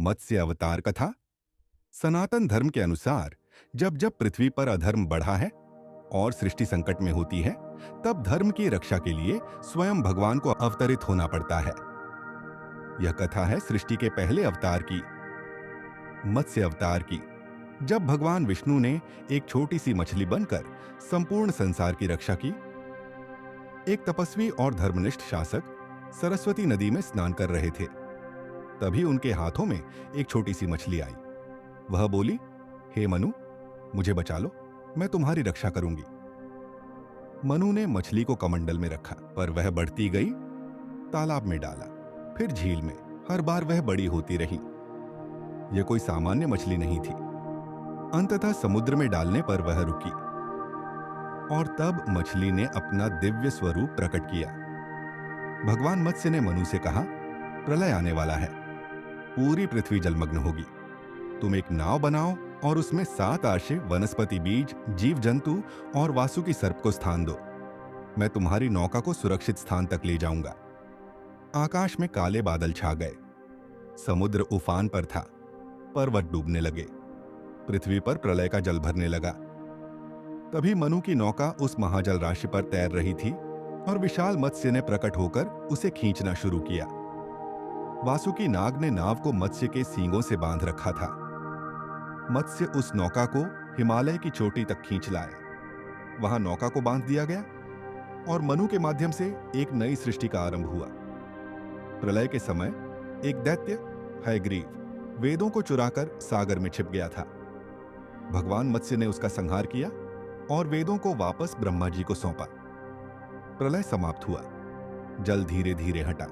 मत्स्य अवतार कथा। सनातन धर्म के अनुसार जब जब पृथ्वी पर अधर्म बढ़ा है और सृष्टि संकट में होती है, तब धर्म की रक्षा के लिए स्वयं भगवान को अवतरित होना पड़ता है। यह कथा है सृष्टि के पहले अवतार की, मत्स्य अवतार की, जब भगवान विष्णु ने एक छोटी सी मछली बनकर संपूर्ण संसार की रक्षा की। एक तपस्वी और धर्मनिष्ठ शासक सरस्वती नदी में स्नान कर रहे थे। तभी उनके हाथों में एक छोटी सी मछली आई। वह बोली, हे मनु, मुझे बचा लो, मैं तुम्हारी रक्षा करूंगी। मनु ने मछली को कमंडल में रखा, पर वह बढ़ती गई, तालाब में डाला, फिर झील में। हर बार वह बड़ी होती रही। यह कोई सामान्य मछली नहीं थी। अंततः समुद्र में डालने पर वह रुकी और तब मछली ने अपना दिव्य स्वरूप प्रकट किया। भगवान मत्स्य ने मनु से कहा, प्रलय आने वाला है, पूरी पृथ्वी जलमग्न होगी। तुम एक नाव बनाओ और उसमें 7 आश्रय, वनस्पति बीज, जीव जंतु और वासुकी सर्प को स्थान दो। मैं तुम्हारी नौका को सुरक्षित स्थान तक ले जाऊंगा। आकाश में काले बादल छा गए। समुद्र उफान पर था। पर्वत डूबने लगे। पृथ्वी पर प्रलय का जल भरने लगा। तभी मनु की नौका उस महाजल राशि पर तैर रही थी और विशाल मत्स्य ने प्रकट होकर उसे खींचना शुरू किया। वासुकी नाग ने नाव को मत्स्य के सींगों से बांध रखा था। मत्स्य उस नौका को हिमालय की चोटी तक खींच लाए। वहां नौका को बांध दिया गया और मनु के माध्यम से एक नई सृष्टि का आरंभ हुआ। प्रलय के समय एक दैत्य हयग्रीव वेदों को चुराकर सागर में छिप गया था। भगवान मत्स्य ने उसका संहार किया और वेदों को वापस ब्रह्मा जी को सौंपा। प्रलय समाप्त हुआ। जल धीरे धीरे हटा।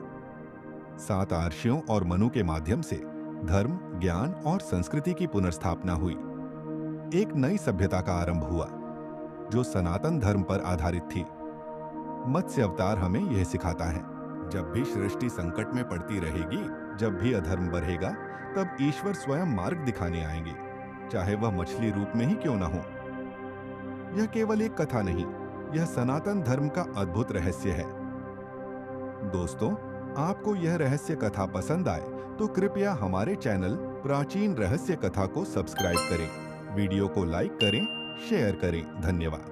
7 आर्षियों और मनु के माध्यम से धर्म, ज्ञान और संस्कृति की पुनर्स्थापना हुई। एक नई सभ्यता का आरंभ हुआ जो सनातन धर्म पर आधारित थी। मत्स्य अवतार हमें यह सिखाता है, जब भी सृष्टि संकट में पड़ती रहेगी, जब भी अधर्म बढ़ेगा, तब ईश्वर स्वयं मार्ग दिखाने आएंगे, चाहे वह मछली रूप में ही क्यों न हो। यह केवल एक कथा नहीं, यह सनातन धर्म का अद्भुत रहस्य है। दोस्तों, आपको यह रहस्य कथा पसंद आए तो कृपया हमारे चैनल प्राचीन रहस्य कथा को सब्सक्राइब करें, वीडियो को लाइक करें, शेयर करें। धन्यवाद।